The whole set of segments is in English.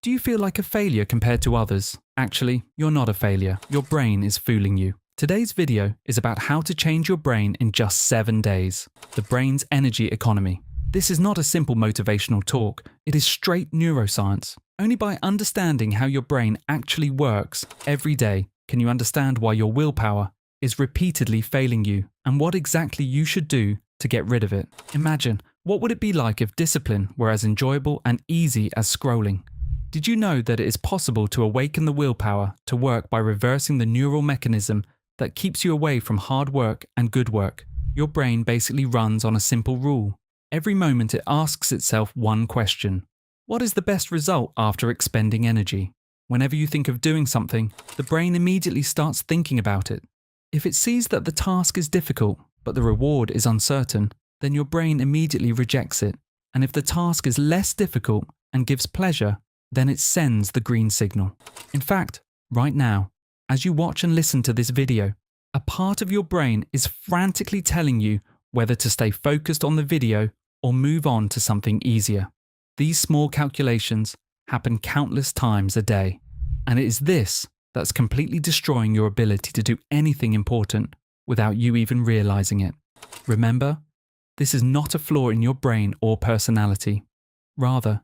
Do you feel like a failure compared to others? Actually, you're not a failure. Your brain is fooling you. Today's video is about how to change your brain in just 7 days. The brain's energy economy. This is not a simple motivational talk. It is straight neuroscience. Only by understanding how your brain actually works every day can you understand why your willpower is repeatedly failing you and what exactly you should do to get rid of it. Imagine, what would it be like if discipline were as enjoyable and easy as scrolling? Did you know that it is possible to awaken the willpower to work by reversing the neural mechanism that keeps you away from hard work and good work? Your brain basically runs on a simple rule. Every moment it asks itself one question. What is the best result after expending energy? Whenever you think of doing something, the brain immediately starts thinking about it. If it sees that the task is difficult, but the reward is uncertain, then your brain immediately rejects it. And if the task is less difficult and gives pleasure, then it sends the green signal. In fact, right now, as you watch and listen to this video, a part of your brain is frantically telling you whether to stay focused on the video or move on to something easier. These small calculations happen countless times a day, and it is this that's completely destroying your ability to do anything important without you even realizing it. Remember, this is not a flaw in your brain or personality. Rather,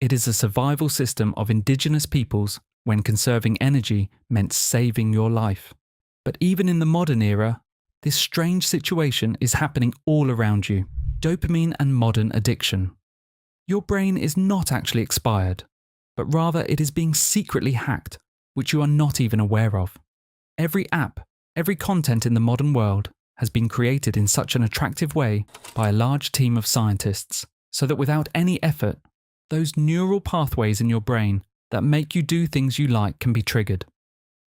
it is a survival system of indigenous peoples when conserving energy meant saving your life. But even in the modern era, this strange situation is happening all around you. Dopamine and modern addiction. Your brain is not actually expired, but rather it is being secretly hacked, which you are not even aware of. Every app, every content in the modern world has been created in such an attractive way by a large team of scientists, so that without any effort, those neural pathways in your brain that make you do things you like can be triggered.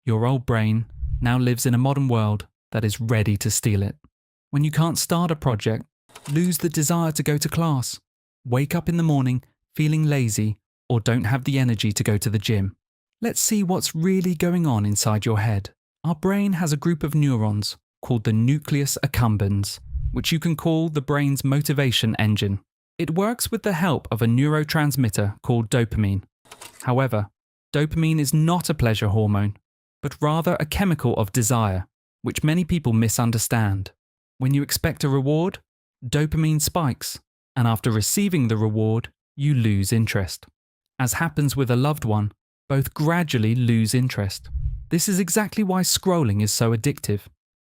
Your old brain now lives in a modern world that is ready to steal it. When you can't start a project, lose the desire to go to class, wake up in the morning feeling lazy, or don't have the energy to go to the gym. Let's see what's really going on inside your head. Our brain has a group of neurons called the nucleus accumbens, which you can call the brain's motivation engine. It works with the help of a neurotransmitter called dopamine. However, dopamine is not a pleasure hormone, but rather a chemical of desire, which many people misunderstand. When you expect a reward, dopamine spikes, and after receiving the reward, you lose interest. As happens with a loved one, both gradually lose interest. This is exactly why scrolling is so addictive.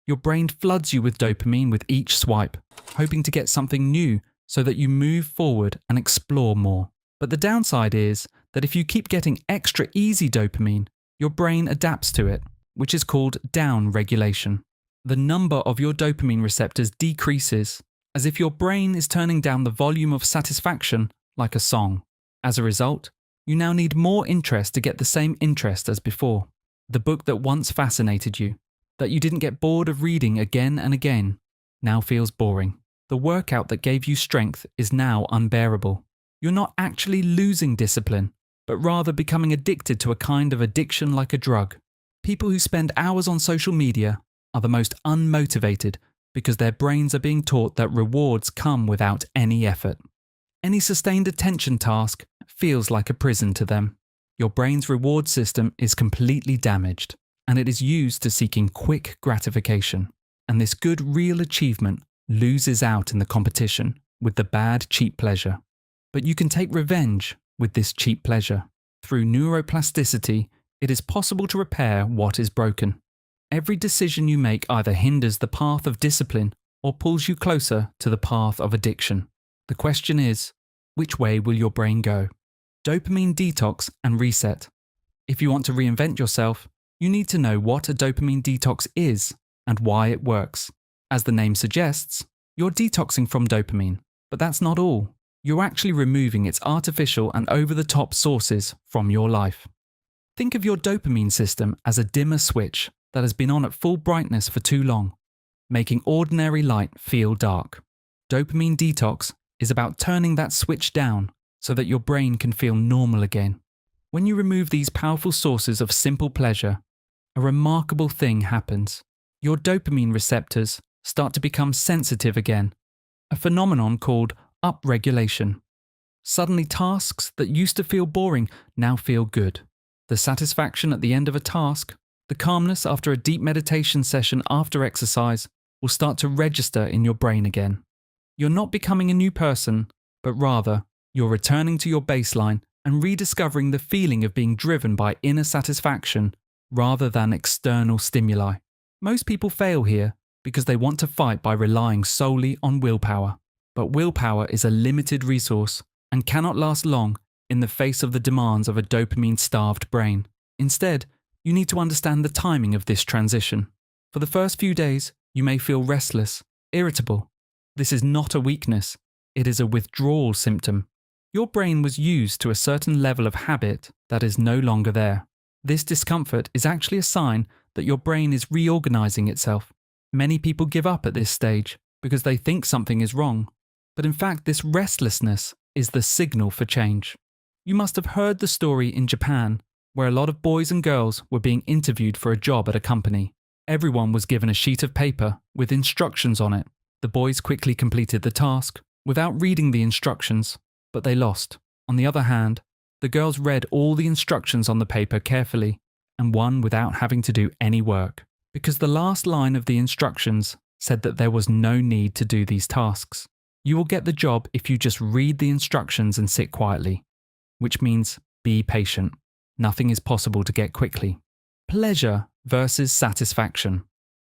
Your brain floods you with dopamine with each swipe, hoping to get something new so that you move forward and explore more. But the downside is that if you keep getting extra easy dopamine, your brain adapts to it, which is called down-regulation. The number of your dopamine receptors decreases, as if your brain is turning down the volume of satisfaction like a song. As a result, you now need more interest to get the same interest as before. The book that once fascinated you, that you didn't get bored of reading again and again, now feels boring. The workout that gave you strength is now unbearable. You're not actually losing discipline, but rather becoming addicted to a kind of addiction like a drug. People who spend hours on social media are the most unmotivated because their brains are being taught that rewards come without any effort. Any sustained attention task feels like a prison to them. Your brain's reward system is completely damaged, and it is used to seeking quick gratification. And this good real achievement loses out in the competition with the bad cheap pleasure. But you can take revenge with this cheap pleasure. Through neuroplasticity, it is possible to repair what is broken. Every decision you make either hinders the path of discipline or pulls you closer to the path of addiction. The question is, which way will your brain go? Dopamine detox and reset. If you want to reinvent yourself, you need to know what a dopamine detox is and why it works. As the name suggests, you're detoxing from dopamine, but that's not all. You're actually removing its artificial and over-the-top sources from your life. Think of your dopamine system as a dimmer switch that has been on at full brightness for too long, making ordinary light feel dark. Dopamine detox is about turning that switch down so that your brain can feel normal again. When you remove these powerful sources of simple pleasure, a remarkable thing happens. Your dopamine receptors start to become sensitive again, a phenomenon called upregulation. Suddenly tasks that used to feel boring now feel good. The satisfaction at the end of a task, the calmness after a deep meditation session after exercise will start to register in your brain again. You're not becoming a new person, but rather, you're returning to your baseline and rediscovering the feeling of being driven by inner satisfaction rather than external stimuli. Most people fail here because they want to fight by relying solely on willpower. But willpower is a limited resource and cannot last long in the face of the demands of a dopamine-starved brain. Instead, you need to understand the timing of this transition. For the first few days, you may feel restless, irritable. This is not a weakness, it is a withdrawal symptom. Your brain was used to a certain level of habit that is no longer there. This discomfort is actually a sign that your brain is reorganizing itself. Many people give up at this stage because they think something is wrong. But in fact, this restlessness is the signal for change. You must have heard the story in Japan, where a lot of boys and girls were being interviewed for a job at a company. Everyone was given a sheet of paper with instructions on it. The boys quickly completed the task without reading the instructions, but they lost. On the other hand, the girls read all the instructions on the paper carefully and won without having to do any work, because the last line of the instructions said that there was no need to do these tasks. You will get the job if you just read the instructions and sit quietly, which means be patient. Nothing is possible to get quickly. Pleasure versus satisfaction.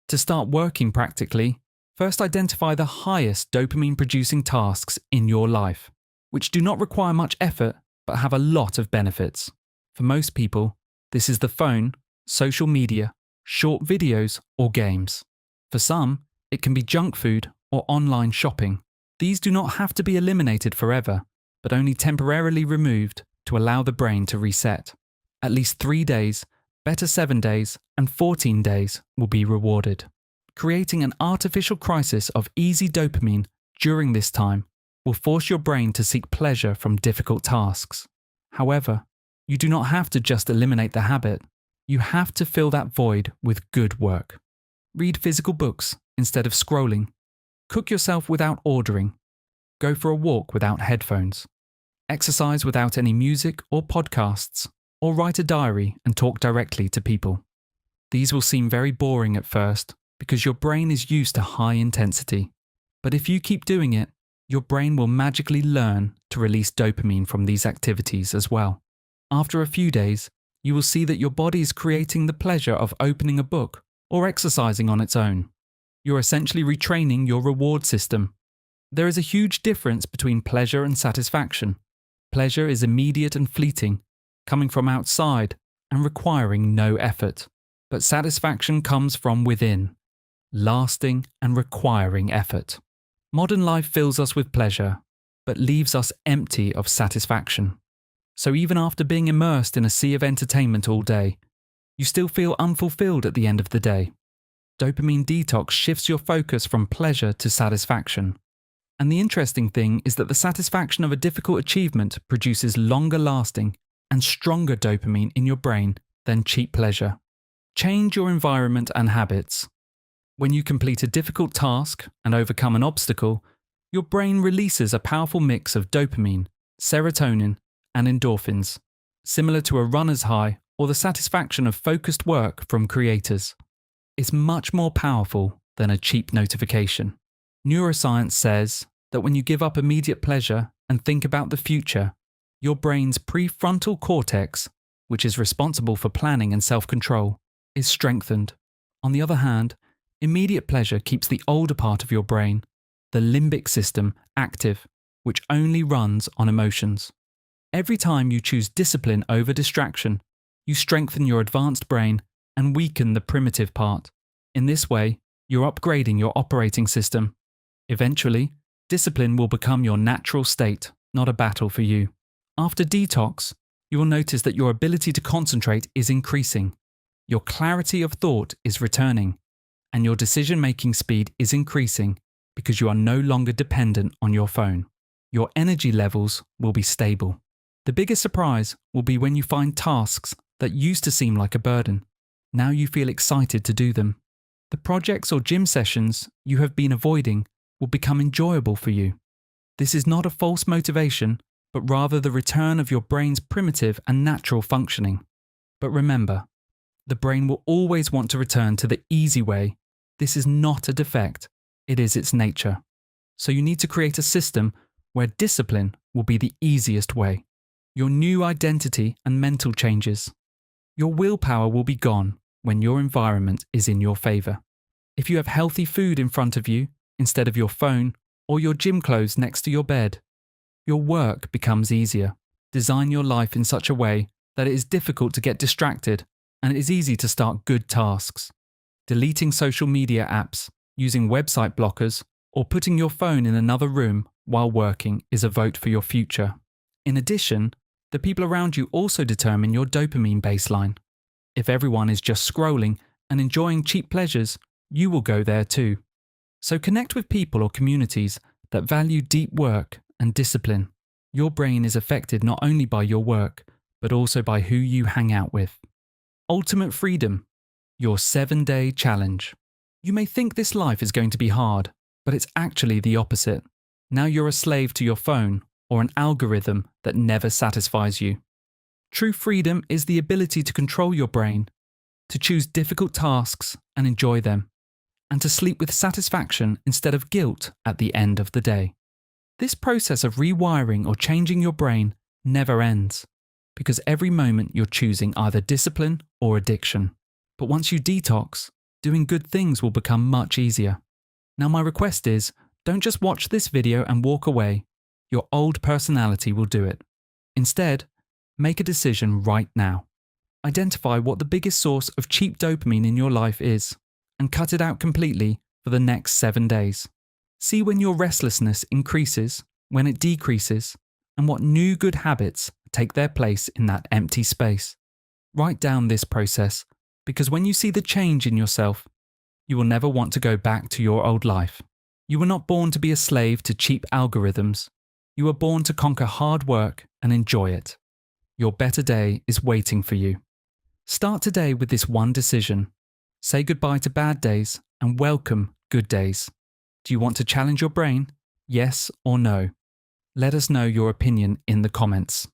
To start working practically, first identify the highest dopamine-producing tasks in your life, which do not require much effort but have a lot of benefits. For most people, this is the phone, social media, short videos, or games. For some, it can be junk food or online shopping. These do not have to be eliminated forever, but only temporarily removed to allow the brain to reset. At least 3 days, better 7 days, and 14 days will be rewarded. Creating an artificial crisis of easy dopamine during this time will force your brain to seek pleasure from difficult tasks. However, you do not have to just eliminate the habit. You have to fill that void with good work. Read physical books instead of scrolling. Cook yourself without ordering. Go for a walk without headphones. Exercise without any music or podcasts, or write a diary and talk directly to people. These will seem very boring at first because your brain is used to high intensity. But if you keep doing it, your brain will magically learn to release dopamine from these activities as well. After a few days, you will see that your body is creating the pleasure of opening a book or exercising on its own. You're essentially retraining your reward system. There is a huge difference between pleasure and satisfaction. Pleasure is immediate and fleeting, coming from outside and requiring no effort. But satisfaction comes from within, lasting and requiring effort. Modern life fills us with pleasure, but leaves us empty of satisfaction. So even after being immersed in a sea of entertainment all day, you still feel unfulfilled at the end of the day. Dopamine detox shifts your focus from pleasure to satisfaction. And the interesting thing is that the satisfaction of a difficult achievement produces longer lasting and stronger dopamine in your brain than cheap pleasure. Change your environment and habits. When you complete a difficult task and overcome an obstacle, your brain releases a powerful mix of dopamine, serotonin, and endorphins, similar to a runner's high or the satisfaction of focused work from creators. It's much more powerful than a cheap notification. Neuroscience says that when you give up immediate pleasure and think about the future, your brain's prefrontal cortex, which is responsible for planning and self-control, is strengthened. On the other hand, immediate pleasure keeps the older part of your brain, the limbic system, active, which only runs on emotions. Every time you choose discipline over distraction, you strengthen your advanced brain and weaken the primitive part. In this way, you're upgrading your operating system. Eventually, discipline will become your natural state, not a battle for you. After detox, you will notice that your ability to concentrate is increasing, your clarity of thought is returning, and your decision-making speed is increasing because you are no longer dependent on your phone. Your energy levels will be stable. The biggest surprise will be when you find tasks that used to seem like a burden. Now you feel excited to do them. The projects or gym sessions you have been avoiding will become enjoyable for you. This is not a false motivation, but rather the return of your brain's primitive and natural functioning. But remember, the brain will always want to return to the easy way. This is not a defect, it is its nature. So you need to create a system where discipline will be the easiest way. Your new identity and mental changes. Your willpower will be gone when your environment is in your favor. If you have healthy food in front of you instead of your phone or your gym clothes next to your bed, your work becomes easier. Design your life in such a way that it is difficult to get distracted and it is easy to start good tasks. Deleting social media apps, using website blockers, or putting your phone in another room while working is a vote for your future. In addition, the people around you also determine your dopamine baseline. If everyone is just scrolling and enjoying cheap pleasures, you will go there too. So connect with people or communities that value deep work and discipline. Your brain is affected not only by your work, but also by who you hang out with. Ultimate freedom, your 7-day challenge. You may think this life is going to be hard, but it's actually the opposite. Now you're a slave to your phone or an algorithm that never satisfies you. True freedom is the ability to control your brain, to choose difficult tasks and enjoy them, and to sleep with satisfaction instead of guilt at the end of the day. This process of rewiring or changing your brain never ends, because every moment you're choosing either discipline or addiction. But once you detox, doing good things will become much easier. Now my request is, don't just watch this video and walk away. Your old personality will do it. Instead, make a decision right now. Identify what the biggest source of cheap dopamine in your life is, and cut it out completely for the next 7 days. See when your restlessness increases, when it decreases, and what new good habits take their place in that empty space. Write down this process, because when you see the change in yourself, you will never want to go back to your old life. You were not born to be a slave to cheap algorithms. You were born to conquer hard work and enjoy it. Your better day is waiting for you. Start today with this one decision. Say goodbye to bad days and welcome good days. Do you want to challenge your brain? Yes or no? Let us know your opinion in the comments.